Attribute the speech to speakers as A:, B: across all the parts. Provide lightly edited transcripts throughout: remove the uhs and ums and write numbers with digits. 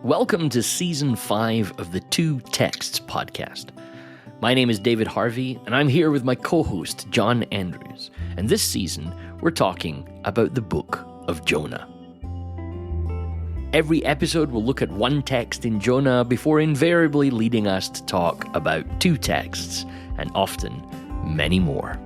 A: Welcome to Season 5 of the Two Texts podcast. My name is David Harvey, and I'm here with my co-host, John Andrews. And this season, we're talking about the book of Jonah. Every episode will look at one text in Jonah before invariably leading us to talk about two texts, and often many more.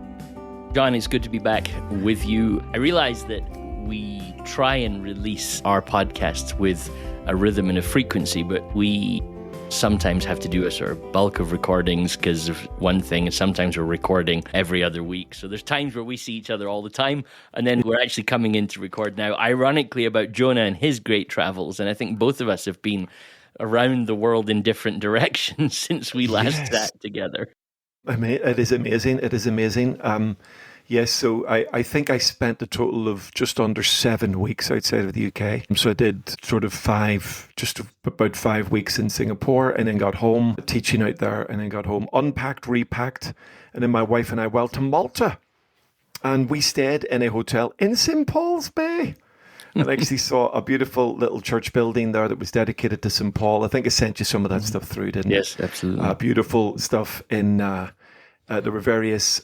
A: John, it's good to be back with you. I realize that we try and release our podcasts with a rhythm and a frequency, but we sometimes have to do a sort of bulk of recordings because of one thing, and sometimes we're recording every other week. So there's times where we see each other all the time, and then we're actually coming in to record now, ironically, about Jonah and his great travels. And I think both of us have been around the world in different directions since we last sat together.
B: I mean, it is amazing. It is amazing. Yes, so I think I spent a total of just under 7 weeks outside of the UK. So I did sort of just about 5 weeks in Singapore, and then got home, teaching out there, and then got home, unpacked, repacked, and then my wife and I went to Malta. And we stayed in a hotel in St. Paul's Bay. And I actually saw a beautiful little church building there that was dedicated to St. Paul. I think I sent you some of that stuff through, didn't I?
A: Yes, absolutely.
B: Beautiful stuff in... there were various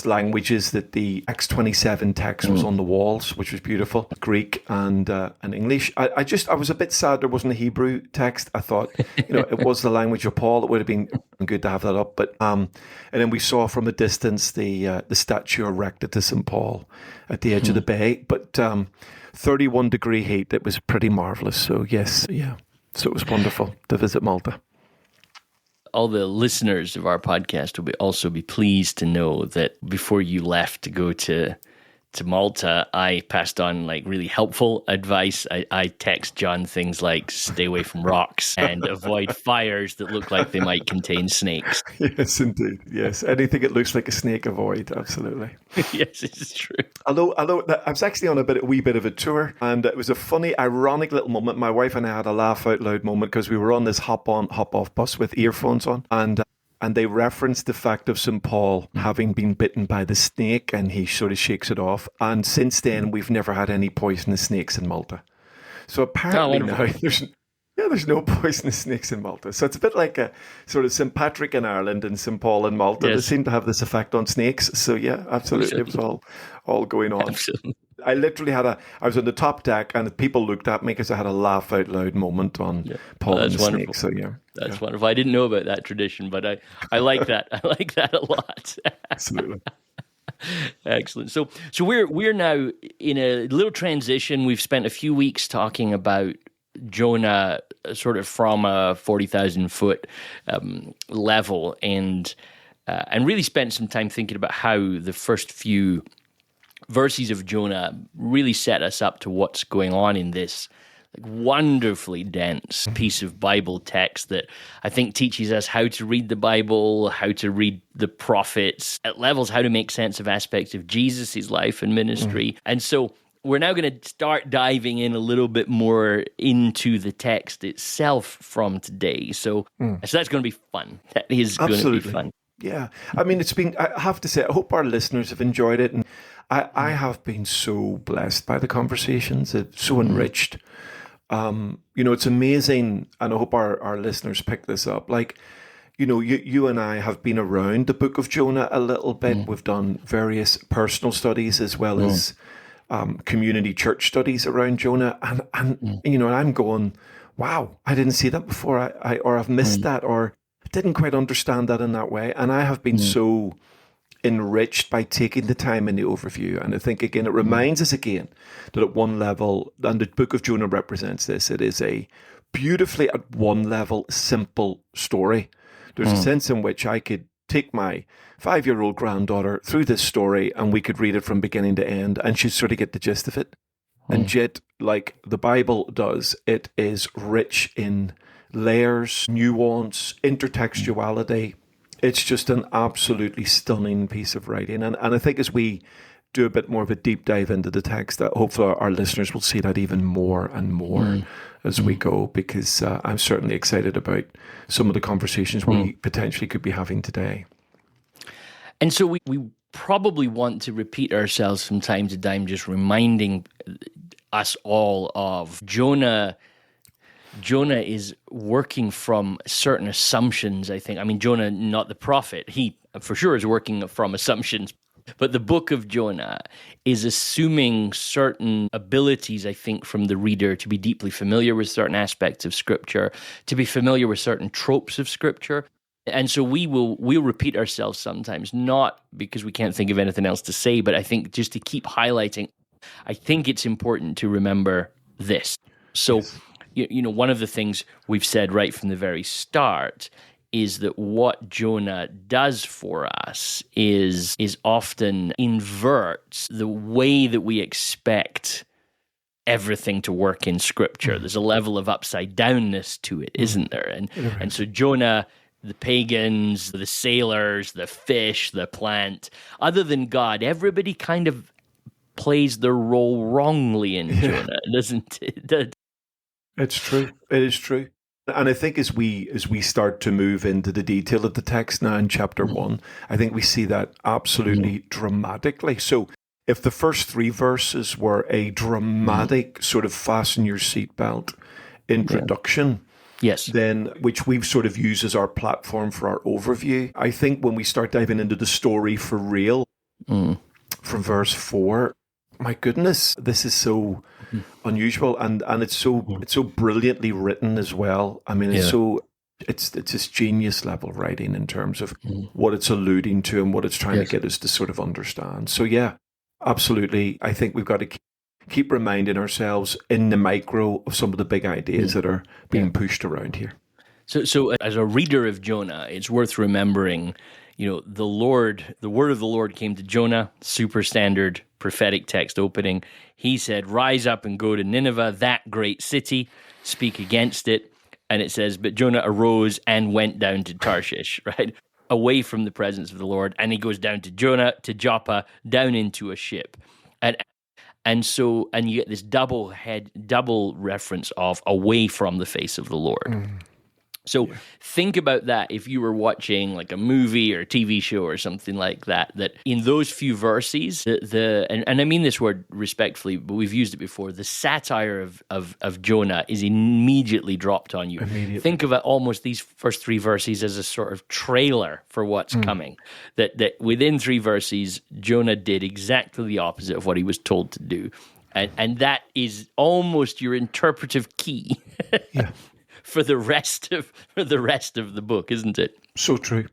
B: languages that the Acts 27 text was on the walls, which was beautiful. Greek and English. I was a bit sad there wasn't a Hebrew text. I thought, it was the language of Paul. It would have been good to have that up. But and then we saw from a distance the statue erected to St. Paul at the edge of the bay. But 31-degree heat. It was pretty marvelous. So yes, yeah. So it was wonderful to visit Malta.
A: All the listeners of our podcast will also be pleased to know that before you left to go to Malta, I passed on really helpful advice. I text John things like stay away from rocks and avoid fires that look like they might contain snakes.
B: Yes, indeed. Yes, anything that looks like a snake, avoid. Absolutely.
A: Yes, it's true.
B: Although I was actually on a wee bit of a tour, and it was a funny, ironic little moment. My wife and I had a laugh out loud moment because we were on this hop on, hop off bus with earphones on, and they referenced the fact of St. Paul having been bitten by the snake, and he sort of shakes it off. And since then, we've never had any poisonous snakes in Malta. So apparently now there's no poisonous snakes in Malta. So it's a bit like a sort of St. Patrick in Ireland and St. Paul in Malta. Yes. They seem to have this effect on snakes. So yeah, absolutely. It was all going on. Absolutely. I literally I was on the top deck, and people looked at me because I had a laugh out loud moment on Paul and the snake. So yeah.
A: That's wonderful. I didn't know about that tradition, but I like that. I like that a lot.
B: Absolutely.
A: Excellent. So we're now in a little transition. We've spent a few weeks talking about Jonah sort of from a 40,000 foot level, and really spent some time thinking about how the first few verses of Jonah really set us up to what's going on in this wonderfully dense piece of Bible text that I think teaches us how to read the Bible, how to read the prophets, at levels how to make sense of aspects of Jesus' life and ministry. And so we're now going to start diving in a little bit more into the text itself from today. So that's going to be fun. That is going to be fun.
B: Yeah. I mean, I have to say, I hope our listeners have enjoyed it. And I have been so blessed by the conversations. It's so enriched. It's amazing. And I hope our listeners pick this up. You and I have been around the book of Jonah a little bit. We've done various personal studies as well as community church studies around Jonah. And I'm going, wow, I didn't see that before. Or I've missed that, or I didn't quite understand that in that way. And I have been so enriched by taking the time in the overview. And I think, again, it reminds us again that at one level, and the book of Jonah represents this, it is a beautifully at one level simple story. There's a sense in which I could take my 5-year-old granddaughter through this story and we could read it from beginning to end and she'd sort of get the gist of it. And yet, like the Bible does, it is rich in layers, nuance, intertextuality. It's just an absolutely stunning piece of writing. And I think as we do a bit more of a deep dive into the text, that hopefully our listeners will see that even more and more as we go, because I'm certainly excited about some of the conversations we potentially could be having today.
A: And so we probably want to repeat ourselves from time to time, just reminding us all of Jonah Jonah is working from certain assumptions, I think. I mean, Jonah, not the prophet, he for sure is working from assumptions. But the book of Jonah is assuming certain abilities, I think, from the reader to be deeply familiar with certain aspects of Scripture, to be familiar with certain tropes of Scripture. And so we'll repeat ourselves sometimes, not because we can't think of anything else to say, but I think just to keep highlighting, I think it's important to remember this. So,
B: Yes.
A: One of the things we've said right from the very start is that what Jonah does for us is often inverts the way that we expect everything to work in Scripture. There's a level of upside downness to it, isn't there? And so Jonah, the pagans, the sailors, the fish, the plant, other than God, everybody kind of plays their role wrongly in Jonah, doesn't it?
B: It's true. It is true. And I think as we start to move into the detail of the text now in chapter 1, I think we see that absolutely dramatically. So if the first 3 verses were a dramatic sort of fasten your seatbelt introduction,
A: Yes.
B: then which we've sort of used as our platform for our overview, I think when we start diving into the story for real from verse 4, my goodness, this is so unusual, and it's so brilliantly written as well. I mean, it's just genius level writing in terms of what it's alluding to and what it's trying to get us to sort of understand. So yeah, absolutely. I think we've got to keep reminding ourselves in the micro of some of the big ideas that are being pushed around here.
A: So as a reader of Jonah, it's worth remembering, the word of the Lord came to Jonah, super standard prophetic text opening. He said, "Rise up and go to Nineveh, that great city, speak against it." And it says, "But Jonah arose and went down to Tarshish," right? Away from the presence of the Lord. And he goes down to Joppa, down into a ship. And you get this double reference of away from the face of the Lord. So think about that if you were watching like a movie or a TV show or something like that, that in those few verses, and I mean this word respectfully, but we've used it before, the satire of Jonah is immediately dropped on you. Think of it almost these first 3 verses as a sort of trailer for what's coming. That within 3 verses, Jonah did exactly the opposite of what he was told to do. And that is almost your interpretive key.
B: Yeah.
A: For the rest of the book, isn't it?
B: So true,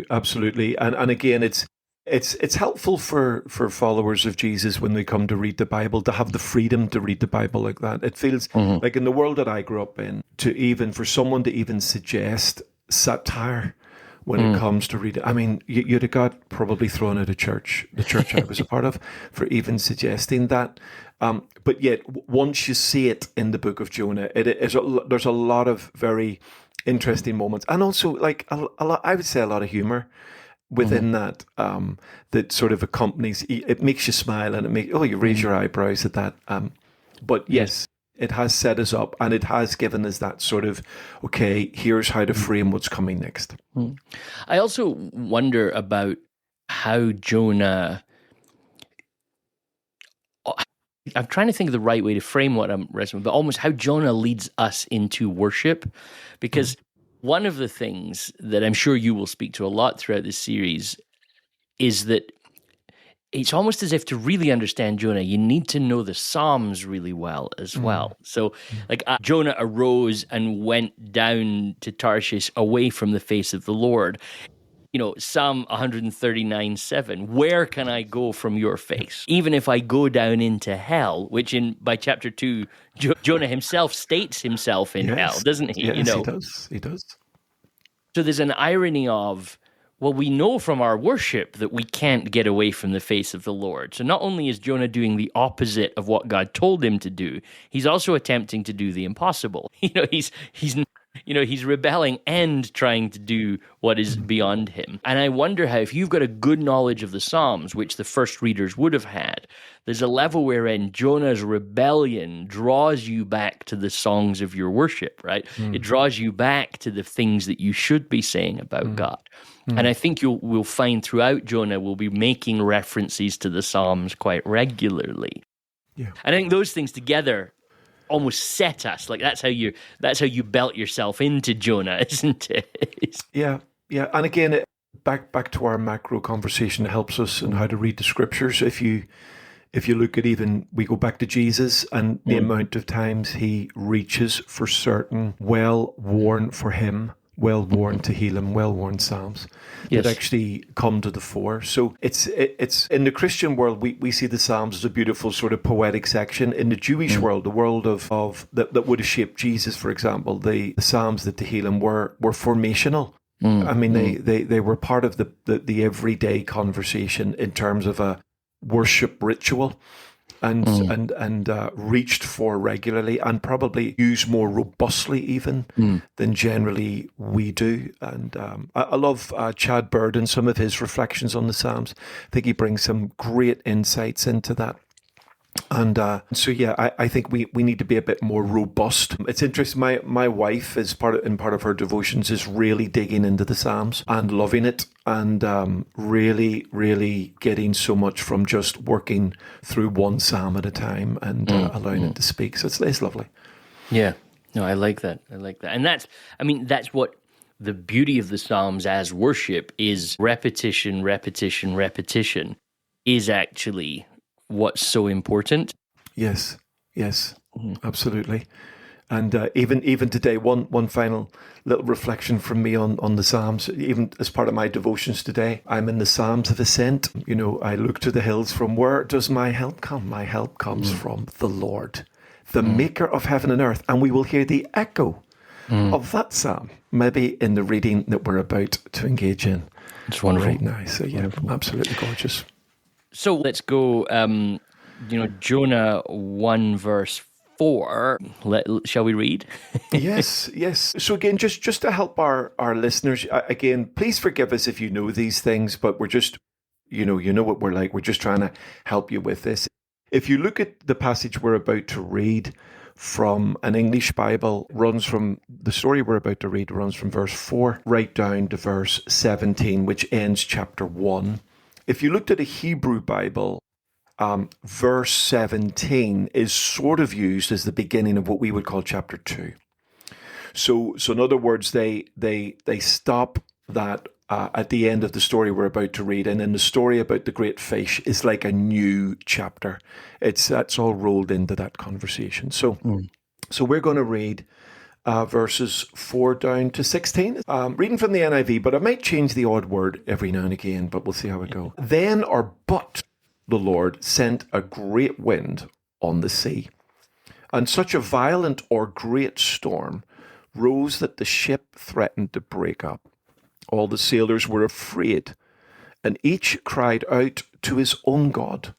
B: absolutely. And again, it's helpful for followers of Jesus when they come to read the Bible to have the freedom to read the Bible like that. It feels like in the world that I grew up in, for someone to even suggest satire when it comes to reading. I mean, you'd have got probably thrown out of the church I was a part of, for even suggesting that. But yet, once you see it in the book of Jonah, there's a lot of very interesting moments, and also like a lot. I would say a lot of humor within that that sort of accompanies. It makes you smile, and you raise your eyebrows at that. But yes, it has set us up, and it has given us that sort of, okay, here's how to frame what's coming next.
A: I also wonder about how Jonah. I'm trying to think of the right way to frame what I'm wrestling with, but almost how Jonah leads us into worship. Because one of the things that I'm sure you will speak to a lot throughout this series is that it's almost as if to really understand Jonah, you need to know the Psalms really well as well. So like Jonah arose and went down to Tarshish away from the face of the Lord. Psalm 139:7, where can I go from your face? Even if I go down into hell, which by chapter 2, Jonah himself states himself in hell, doesn't he?
B: Yes, he does.
A: So there's an irony of, well, we know from our worship that we can't get away from the face of the Lord. So not only is Jonah doing the opposite of what God told him to do, he's also attempting to do the impossible. He's rebelling and trying to do what is beyond him. And I wonder how, if you've got a good knowledge of the Psalms, which the first readers would have had, there's a level wherein Jonah's rebellion draws you back to the songs of your worship, right? It draws you back to the things that you should be saying about God. And I think we'll find throughout Jonah, we'll be making references to the Psalms quite regularly.
B: Yeah.
A: And I think those things together almost set us. Like that's how you belt yourself into Jonah, isn't it?
B: Yeah, yeah. And again, back to our macro conversation, it helps us in how to read the scriptures. If you look at, even we go back to Jesus and the amount of times he reaches for certain well-worn for him, well-worn to heal him, well-worn psalms that actually come to the fore. So it's in the Christian world, we see the psalms as a beautiful sort of poetic section. In the Jewish world, the world of that would have shaped Jesus, for example, the psalms that to heal him were formational. I mean, they were part of the everyday conversation in terms of a worship ritual, and reached for regularly, and probably used more robustly even than generally we do. And I love Chad Bird and some of his reflections on the Psalms. I think he brings some great insights into that. And so, yeah, I think we need to be a bit more robust. It's interesting. My wife is part of her devotions is really digging into the Psalms and loving it, and really, really getting so much from just working through one Psalm at a time and allowing it to speak. So it's lovely.
A: Yeah, no, I like that. And that's what the beauty of the Psalms as worship is. Repetition is actually what's so important.
B: Yes, absolutely. And even today, one final little reflection from me on the Psalms. Even as part of my devotions today, I'm in the Psalms of Ascent. You know, I look to the hills. From where does my help come? My help comes from the Lord, the maker of heaven and earth. And we will hear the echo of that psalm, maybe in the reading that we're about to engage in.
A: It's wonderful.
B: Right now. So yeah, absolutely gorgeous.
A: So let's go, Jonah 1 verse 4. Shall we read?
B: Yes. So again, just to help our listeners, again, please forgive us if you know these things, but we're just, you know what we're like. We're just trying to help you with this. If you look at the passage we're about to read from an English Bible, the story we're about to read runs from verse 4 right down to verse 17, which ends chapter 1. If you looked at a Hebrew Bible, verse 17 is sort of used as the beginning of what we would call chapter 2. So in other words, they stop that at the end of the story we're about to read, and then the story about the great fish is like a new chapter. That's all rolled into that conversation. So we're going to read verses 4 down to 16. Reading from the NIV, but I might change the odd word every now and again, but we'll see how it goes. Then the Lord sent a great wind on the sea, and such a violent or great storm rose that the ship threatened to break up. All the sailors were afraid, and each cried out to his own God,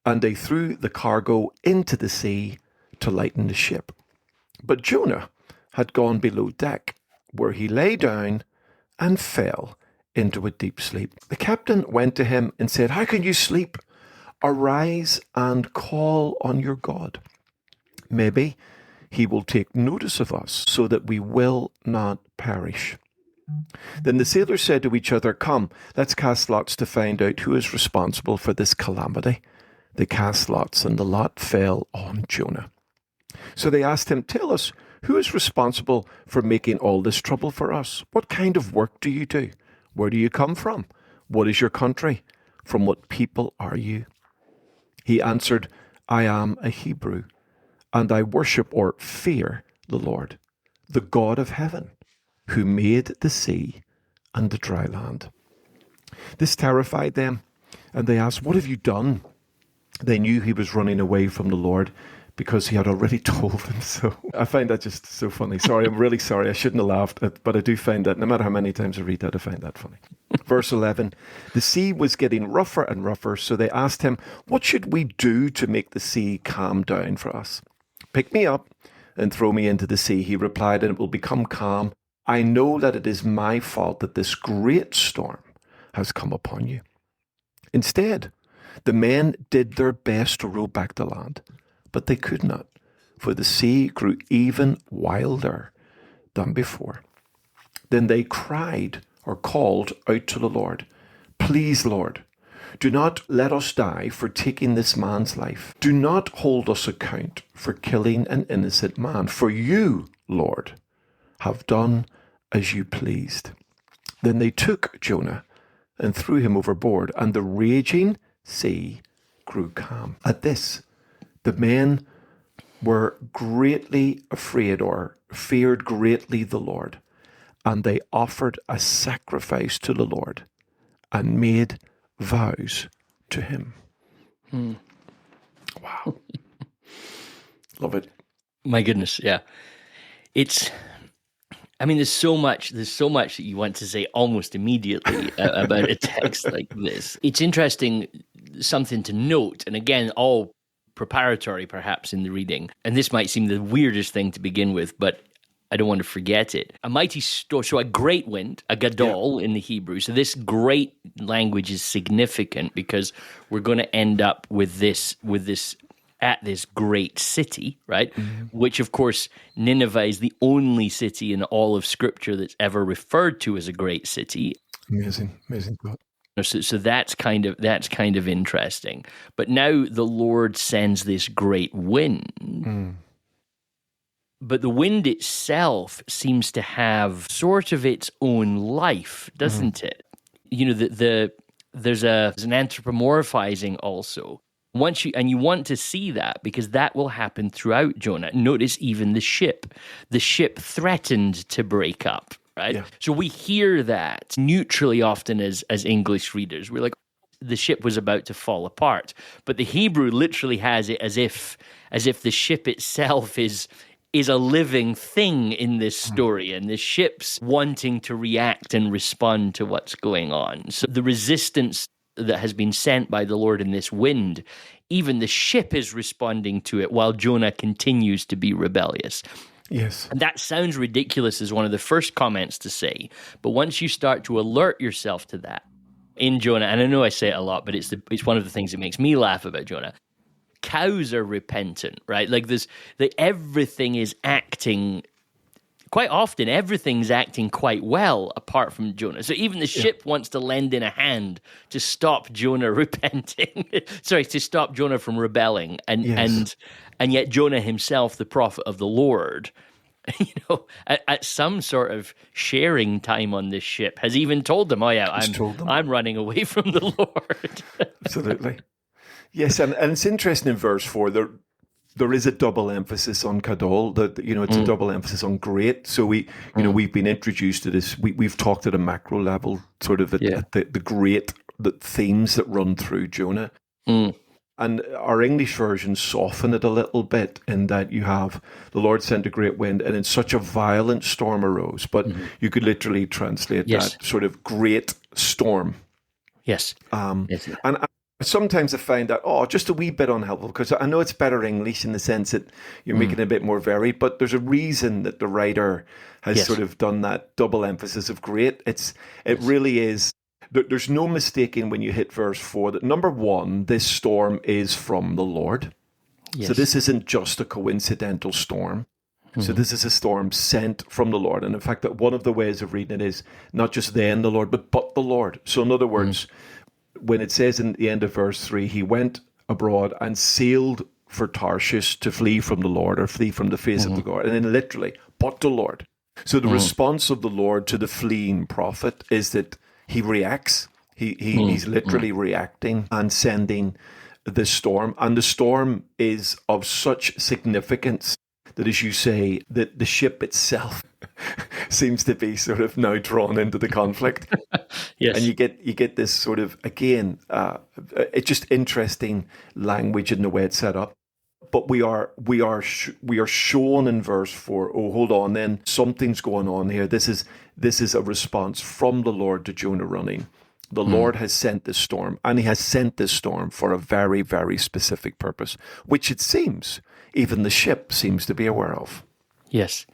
B: and they threw the cargo into the sea to lighten the ship. But Jonah had gone below deck, where he lay down and fell into a deep sleep. The captain went to him and said, "How can you sleep? Arise and call on your God. Maybe he will take notice of us so that we will not perish." Then the sailors said to each other, "Come, let's cast lots to find out who is responsible for this calamity." They cast lots, and the lot fell on Jonah. So they asked him, "Tell us, who is responsible for making all this trouble for us? What kind of work do you do? Where do you come from? What is your country? From what people are you?" He answered, "I am a Hebrew, and I worship or fear the Lord, the God of heaven, who made the sea and the dry land." This terrified them, and they asked, "What have you done?" They knew he was running away from the Lord because he had already told them so. I find that just so funny. Sorry, I'm really sorry. I shouldn't have laughed, but I do find that, no matter how many times I read that, I find that funny. Verse 11, the sea was getting rougher and rougher, so they asked him, "What should we do to make the sea calm down for us?" "Pick me up and throw me into the sea," he replied, "and it will become calm. I know that it is my fault that this great storm has come upon you." Instead, the men did their best to row back to land, but they could not, for the sea grew even wilder than before. Then they called out to the Lord, "Please, Lord, Do not let us die for taking this man's life. Do not hold us account for killing an innocent man. For you, Lord, have done as you pleased. Then they took Jonah and threw him overboard, and the raging sea grew calm. At this, the men were greatly afraid, or feared greatly the Lord, and they offered a sacrifice to the Lord and made vows to him. Wow. Love it.
A: My goodness, yeah. There's so much that you want to say almost immediately about a text like this. It's interesting, something to note, and again, all preparatory perhaps in the reading, and this might seem the weirdest thing to begin with, but I don't want to forget it. A mighty storm, so a great wind, a gadol in the Hebrew. So this great language is significant because we're going to end up with this at this great city, right? Mm-hmm. Which, of course, Nineveh is the only city in all of Scripture that's ever referred to as a great city.
B: Amazing thought.
A: So that's kind of interesting. But now the Lord sends this great wind. But the wind itself seems to have sort of its own life, doesn't it? You know, there's an anthropomorphizing also. You want to see that because that will happen throughout Jonah. Notice even the ship. The ship threatened to break up, right? Yeah. So we hear that neutrally often as English readers. We're like, the ship was about to fall apart. But the Hebrew literally has it as if the ship itself is a living thing in this story, and the ship's wanting to react and respond to what's going on. So the resistance that has been sent by the Lord in this wind, even the ship is responding to it while Jonah continues to be rebellious.
B: Yes.
A: And that sounds ridiculous as one of the first comments to say, but once you start to alert yourself to that in Jonah, and I know I say it a lot, but it's one of the things that makes me laugh about Jonah. Cows are repentant, right? Everything is acting. Quite often, everything's acting quite well apart from Jonah. So even the ship wants to lend in a hand to stop Jonah repenting. Sorry, to stop Jonah from rebelling. And yet Jonah himself, the prophet of the Lord, at some sort of sharing time on this ship, has even told them, I'm running away from the Lord.
B: Absolutely. Yes, and it's interesting in verse 4, there is a double emphasis on kadol, that it's a double emphasis on great. So we've been introduced to this. We've talked at a macro level, sort of at the great, the themes that run through Jonah. And our English version soften it a little bit in that you have the Lord sent a great wind, and in such a violent storm arose. But you could literally translate that sort of great storm.
A: Yes.
B: And sometimes I find that, just a wee bit unhelpful, because I know it's better English in the sense that you're making it a bit more varied, but there's a reason that the writer has sort of done that double emphasis of great. It really is. There's no mistaking when you hit verse 4 that, number one, this storm is from the Lord. Yes. So this isn't just a coincidental storm. So this is a storm sent from the Lord. And in fact, that one of the ways of reading it is not just then the Lord, but the Lord. So in other words, when it says in the end of verse 3, he went abroad and sailed for Tarshish to flee from the Lord, or flee from the face of the God. And then literally, but the Lord. So the response of the Lord to the fleeing prophet is that he reacts. He's literally reacting and sending the storm. And the storm is of such significance that, as you say, that the ship itself seems to be sort of now drawn into the conflict.
A: Yes.
B: And you get this sort of, again, it's just interesting language in the way it's set up. But we are shown in verse 4, hold on then, something's going on here. This is a response from the Lord to Jonah running. The Lord has sent this storm, and he has sent this storm for a very, very specific purpose, which it seems even the ship seems to be aware of.
A: Yes.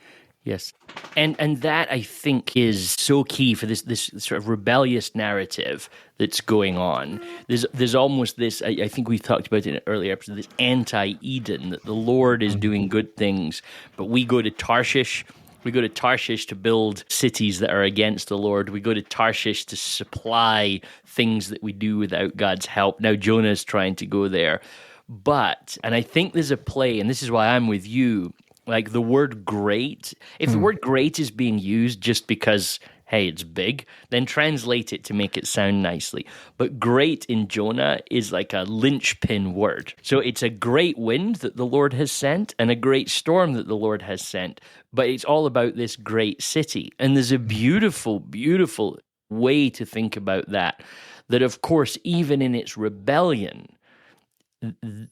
A: And that, I think, is so key for this sort of rebellious narrative that's going on. There's almost this, I think we talked about it in an earlier episode, this anti-Eden, that the Lord is doing good things, but we go to Tarshish, We go to Tarshish to build cities that are against the Lord. We go to Tarshish to supply things that we do without God's help. Now Jonah's trying to go there. But, and I think there's a play, and this is why I'm with you, like the word great, if the word great is being used just because, hey, it's big, then translate it to make it sound nicely. But great in Jonah is like a linchpin word. So it's a great wind that the Lord has sent and a great storm that the Lord has sent. But it's all about this great city. And there's a beautiful, beautiful way to think about that. That, of course, even in its rebellion,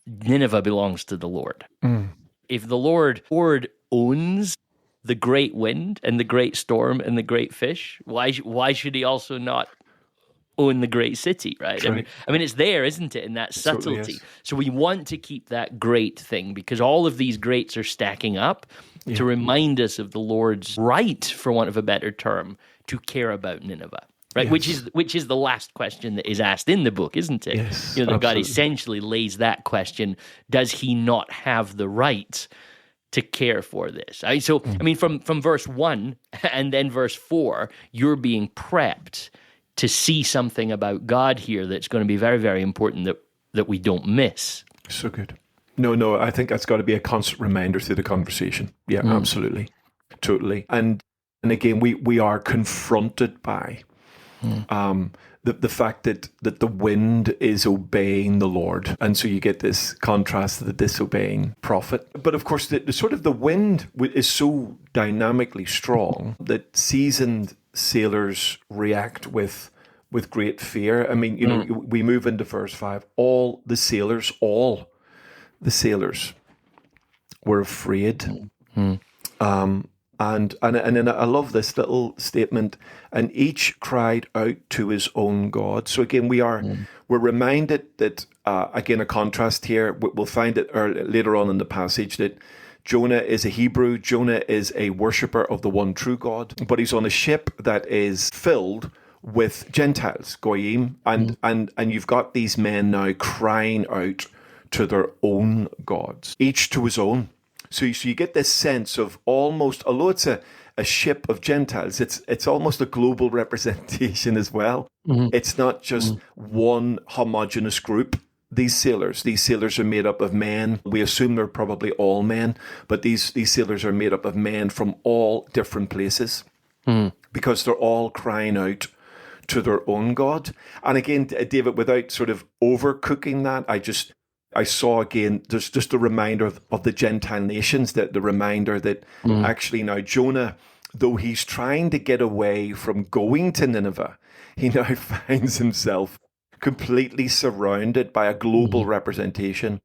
A: Nineveh belongs to the Lord. If the Lord owns the great wind and the great storm and the great fish, why should he also not own the great city, right? I mean, it's there, isn't it, in that subtlety.
B: Totally is.
A: So we want to keep that great thing because all of these greats are stacking up to remind us of the Lord's right, for want of a better term, to care about Nineveh. Right,
B: Yes.
A: which is the last question that is asked in the book, isn't it?
B: Yes,
A: that God
B: absolutely.
A: essentially lays that question: does He not have the right to care for this? I mean, from verse 1 and then verse 4, you're being prepped to see something about God here that's going to be very, very important that we don't miss.
B: So good. No, I think that's got to be a constant reminder through the conversation. Yeah, absolutely. Totally. And again, we are confronted by the fact that the wind is obeying the Lord. And so you get this contrast to the disobeying prophet. But of course, the sort of the wind is so dynamically strong that seasoned sailors react with great fear. I mean, we move into verse 5. All the sailors were afraid. And then I love this little statement, and each cried out to his own God. So again, we're reminded that, again, a contrast here. We'll find it later on in the passage that Jonah is a Hebrew. Jonah is a worshipper of the one true God, but he's on a ship that is filled with Gentiles, Goyim, and you've got these men now crying out to their own gods, each to his own. So you get this sense of almost, although it's a ship of Gentiles, it's almost a global representation as well. It's not just one homogenous group. These sailors are made up of men. We assume they're probably all men, but these sailors are made up of men from all different places because they're all crying out to their own God. And again, David, without sort of overcooking that, I saw again, there's just a reminder of the Gentile nations, that the reminder that actually now Jonah, though he's trying to get away from going to Nineveh, he now finds himself completely surrounded by a global representation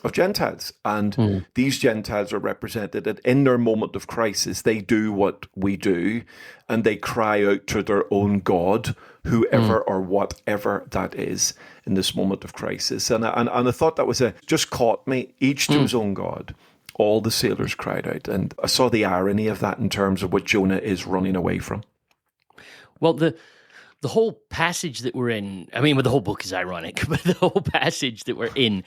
B: of Gentiles. And these Gentiles are represented that in their moment of crisis, they do what we do, and they cry out to their own God, whoever or whatever that is in this moment of crisis. And I thought that just caught me, each to his own God. All the sailors cried out. And I saw the irony of that in terms of what Jonah is running away from.
A: Well, the whole passage that we're in, I mean, well, the whole book is ironic, but the whole passage that we're in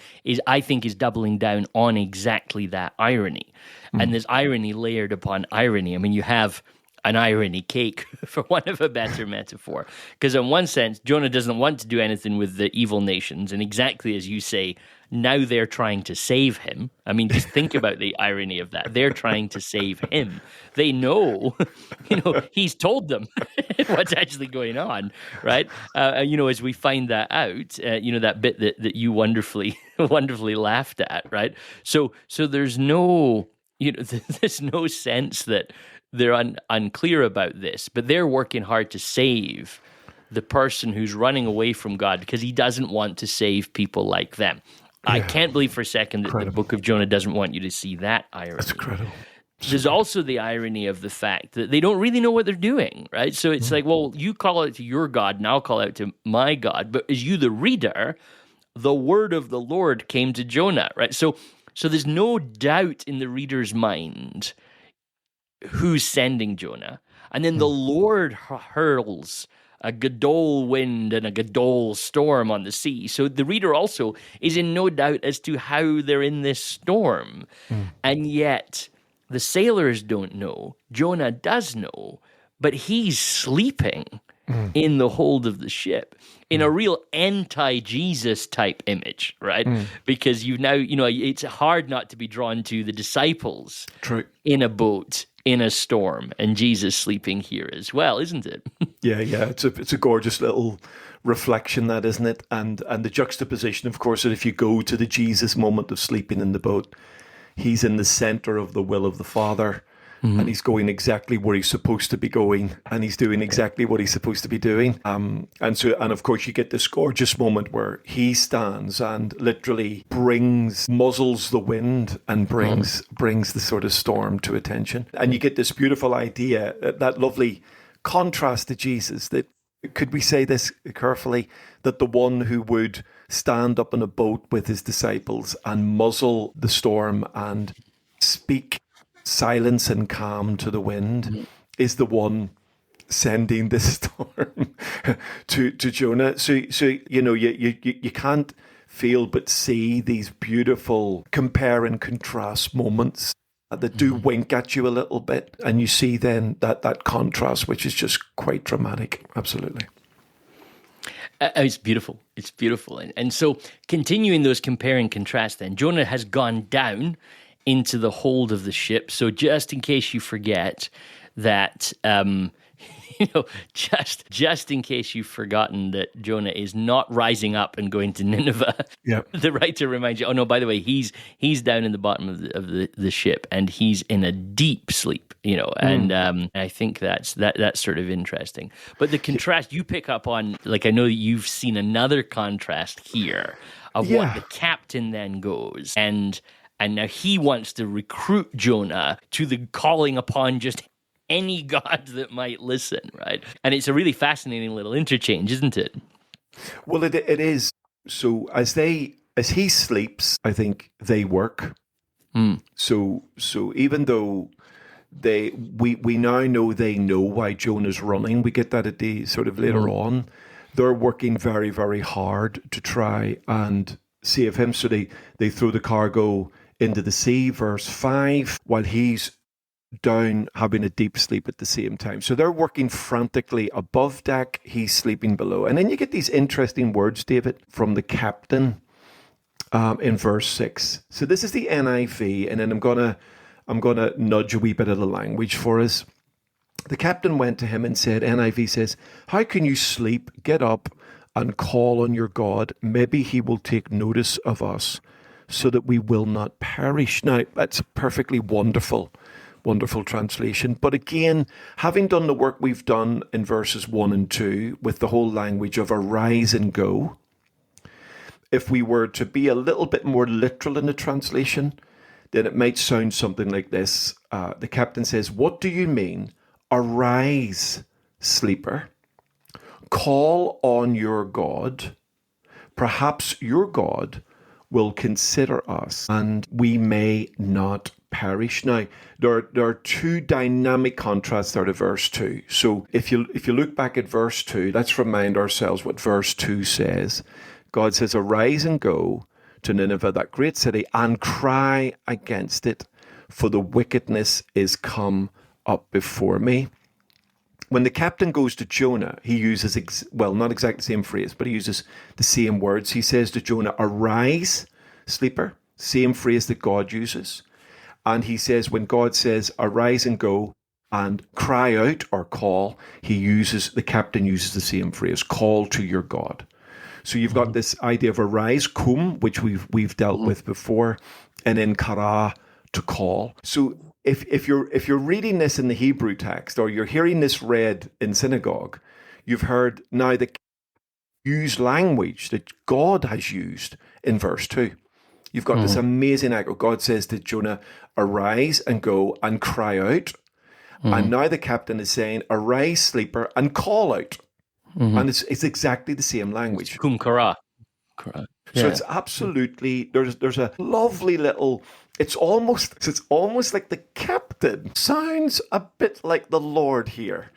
A: I think, is doubling down on exactly that irony. And there's irony layered upon irony. I mean, you have an irony cake, for want of a better metaphor. Because in one sense, Jonah doesn't want to do anything with the evil nations. And exactly as you say, now they're trying to save him. I mean, just think about the irony of that. They're trying to save him. They know, he's told them what's actually going on, right? As we find that out, that bit that you wonderfully laughed at, right? So there's no, there's no sense that they're unclear about this, but they're working hard to save the person who's running away from God because he doesn't want to save people like them. Yeah. I can't believe for a second that the book of Jonah doesn't want you to see that irony.
B: That's incredible.
A: There's also the irony of the fact that they don't really know what they're doing, right? So it's like, well, you call out to your God, and I'll call out to my God. But as you, the reader, the word of the Lord came to Jonah, right? So there's no doubt in the reader's mind who's sending Jonah. And then the Lord hurls a Gadol wind and a Gadol storm on the sea. So the reader also is in no doubt as to how they're in this storm. And yet The sailors don't know. Jonah does know, but he's sleeping in the hold of the ship in a real anti-Jesus type image, right? Because it's hard not to be drawn to the disciples
B: True.
A: in a boat, in a storm, and Jesus sleeping here as well, isn't it?
B: Yeah. It's a gorgeous little reflection, that, isn't it? And the juxtaposition, of course, that if you go to the Jesus moment of sleeping in the boat, he's in the center of the will of the Father. And he's going exactly where he's supposed to be going, and he's doing exactly what he's supposed to be doing. And of course, you get this gorgeous moment where he stands and literally muzzles the wind and brings the sort of storm to attention. And you get this beautiful idea, that lovely contrast to Jesus. That, could we say this carefully, that the one who would stand up in a boat with his disciples and muzzle the storm and speak silence and calm to the wind is the one sending this storm to Jonah. So you can't feel but see these beautiful compare and contrast moments that do wink at you a little bit, and you see then that contrast, which is just quite dramatic. Absolutely.
A: It's beautiful. It's beautiful. And so continuing those compare and contrast, then Jonah has gone down into the hold of the ship. So just in case you forget that, just in case you've forgotten that Jonah is not rising up and going to Nineveh, the writer reminds you, oh no, by the way, he's down in the bottom of the ship, and he's in a deep sleep, and I think that's sort of interesting. But the contrast you pick up on, like, I know that you've seen another contrast here of what the captain then goes, and now he wants to recruit Jonah to the calling upon just any God that might listen, right? And it's a really fascinating little interchange, isn't it?
B: Well, it is. So as he sleeps, I think they work. So even though we now know they know why Jonah's running, we get that at the sort of later on. They're working very, very hard to try and save him. So they throw the cargo into the sea, verse 5, while he's down having a deep sleep at the same time. So they're working frantically above deck, he's sleeping below. And then you get these interesting words, David, from the captain in verse 6. So this is the NIV, and then I'm gonna nudge a wee bit of the language for us. The captain went to him and said, NIV says, "How can you sleep? Get up and call on your God. Maybe he will take notice of us, so that we will not perish." Now, that's a perfectly wonderful translation. But again, having done the work we've done in verses 1 and 2 with the whole language of arise and go, if we were to be a little bit more literal in the translation, then it might sound something like this. The captain says, "What do you mean? Arise, sleeper. Call on your God. Perhaps your God will consider us, and we may not perish." Now, there are two dynamic contrasts there to verse 2. So if you look back at verse 2, let's remind ourselves what verse 2 says. God says, "Arise and go to Nineveh, that great city, and cry against it, for the wickedness is come up before me." When the captain goes to Jonah, he uses, not exactly the same phrase, but he uses the same words. He says to Jonah, "Arise, sleeper," same phrase that God uses. And he says, when God says, "Arise and go," and cry out or call, the captain uses the same phrase, "Call to your God." So you've got this idea of arise, kum, which we've dealt with before, and then kara, to call. So if you're reading this in the Hebrew text, or you're hearing this read in synagogue, you've heard now the used language that God has used in verse 2. You've got this amazing echo. God says to Jonah, "Arise and go and cry out." And now the captain is saying, "Arise, sleeper, and call out." And it's exactly the same language.
A: Kum kara.
B: So it's absolutely, there's a lovely little, it's almost like the captain sounds a bit like the Lord here.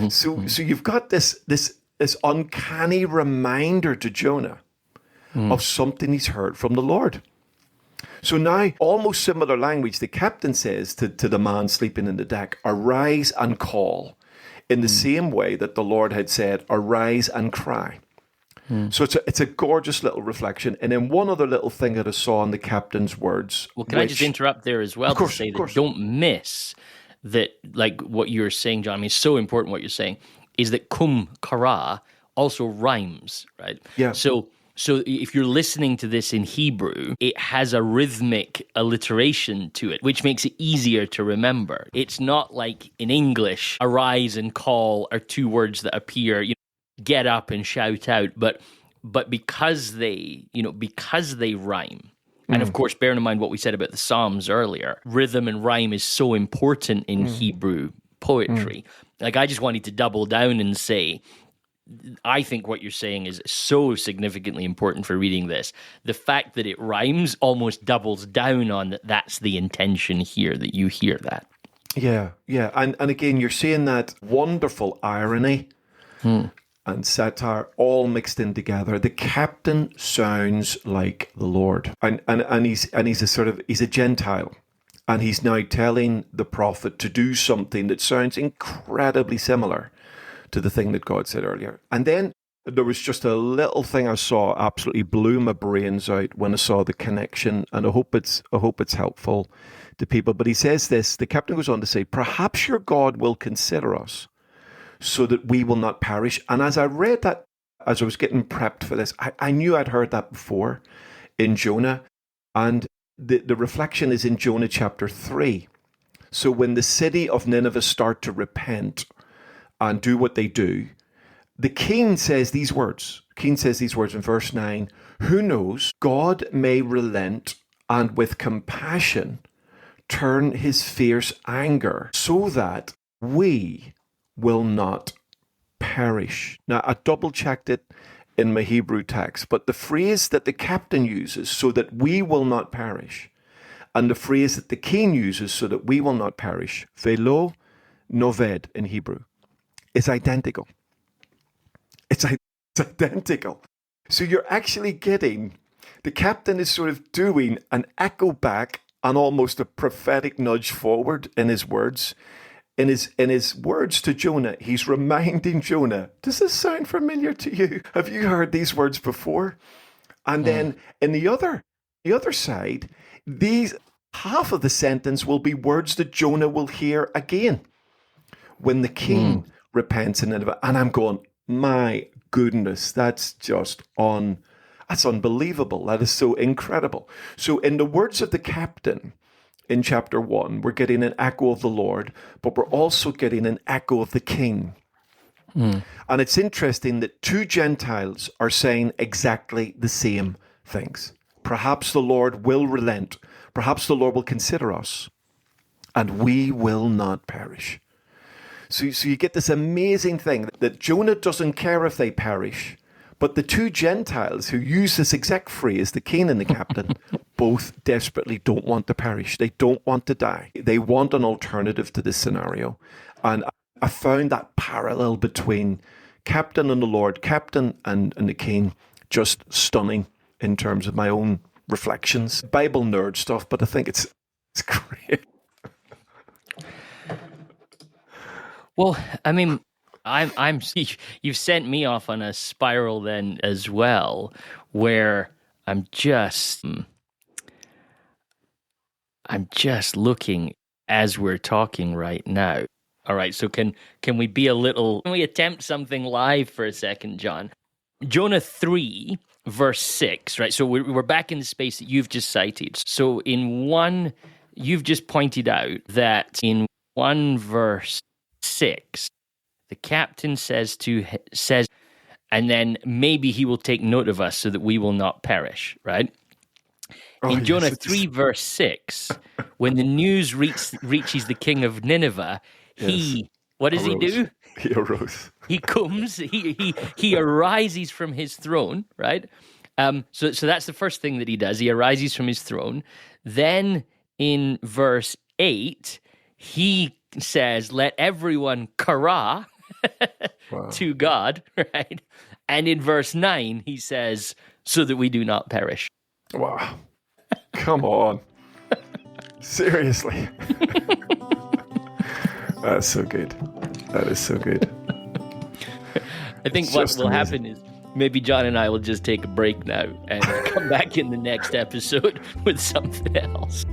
B: So you've got this uncanny reminder to Jonah of something he's heard from the Lord. So now, almost similar language, the captain says to the man sleeping in the deck, arise and call, in the same way that the Lord had said, arise and cry. So it's a gorgeous little reflection. And then one other little thing that I saw in the captain's words.
A: Well, can I just interrupt there as well
B: Of course,
A: to say
B: of course.
A: that don't miss that, like what you're saying, John, I mean, it's so important what you're saying, is that kum kara also rhymes, right?
B: Yeah.
A: So if you're listening to this in Hebrew, it has a rhythmic alliteration to it, which makes it easier to remember. It's not like in English, arise and call are two words that appear, get up and shout out, but because they rhyme. And of course, bearing in mind what we said about the Psalms earlier, rhythm and rhyme is so important in Hebrew poetry. Like, I just wanted to double down and say, I think what you're saying is so significantly important for reading this. The fact that it rhymes almost doubles down on that. That's the intention here, that you hear that.
B: Yeah. And again, you're seeing that wonderful irony and satire all mixed in together. The captain sounds like the Lord. And he's a Gentile. And he's now telling the prophet to do something that sounds incredibly similar to the thing that God said earlier. And then there was just a little thing I saw absolutely blew my brains out when I saw the connection, and I hope it's helpful to people. But he says this, the captain goes on to say, perhaps your God will consider us so that we will not perish. And as I read that, as I was getting prepped for this, I knew I'd heard that before in Jonah. And the reflection is in Jonah chapter 3. So when the city of Nineveh start to repent and do what they do, the king says these words. King says these words in verse 9, who knows, God may relent and with compassion turn his fierce anger so that we will not perish. Now, I double-checked it in my Hebrew text, but the phrase that the captain uses, so that we will not perish, and the phrase that the king uses, so that we will not perish, velo noved in Hebrew, is identical. It's identical. So you're actually getting, the captain is sort of doing an echo back and almost a prophetic nudge forward in his words. In his words to Jonah, he's reminding Jonah, does this sound familiar to you? Have you heard these words before? And then in the other side, these half of the sentence will be words that Jonah will hear again when the king repents in Nineveh. And I'm going, my goodness, that's unbelievable. That is so incredible. So in the words of the captain in chapter 1, we're getting an echo of the Lord, but we're also getting an echo of the king. And it's interesting that two Gentiles are saying exactly the same things. Perhaps the Lord will relent. Perhaps the Lord will consider us, and we will not perish. So you get this amazing thing that Jonah doesn't care if they perish, but the two Gentiles who use this exact phrase, the king and the captain, both desperately don't want to perish. They don't want to die. They want an alternative to this scenario. And I found that parallel between captain and the Lord, captain and the king, just stunning in terms of my own reflections. Bible nerd stuff, but I think it's great.
A: Well, I mean, I'm you've sent me off on a spiral then as well, where I'm just looking as we're talking right now. All right, so can we attempt something live for a second, John? Jonah 3, verse 6, right? So we're back in the space that you've just cited. So you've just pointed out that in 1 verse 6, the captain says, and then maybe he will take note of us so that we will not perish, right? In Jonah 3, verse 6, when the news reaches the king of Nineveh, what does he do?
B: He arose.
A: He comes, he arises from his throne, right? So that's the first thing that he does. He arises from his throne. Then in verse 8, he says, let everyone kara to God, right? And in verse 9, he says, so that we do not perish.
B: Wow. Come on. Seriously. That's so good. That is so good.
A: I think
B: It's
A: what
B: just
A: will
B: amazing.
A: happen is maybe John and I will just take a break now and come back in the next episode with something else.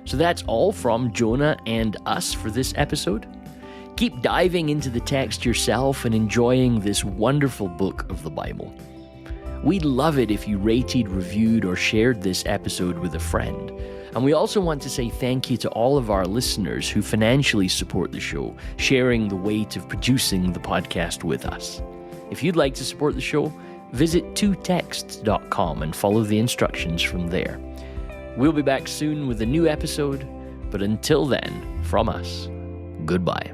A: So that's all from Jonah and us for this episode. Keep diving into the text yourself and enjoying this wonderful book of the Bible. We'd love it if you rated, reviewed, or shared this episode with a friend. And we also want to say thank you to all of our listeners who financially support the show, sharing the weight of producing the podcast with us. If you'd like to support the show, visit twotexts.com and follow the instructions from there. We'll be back soon with a new episode, but until then, from us, goodbye.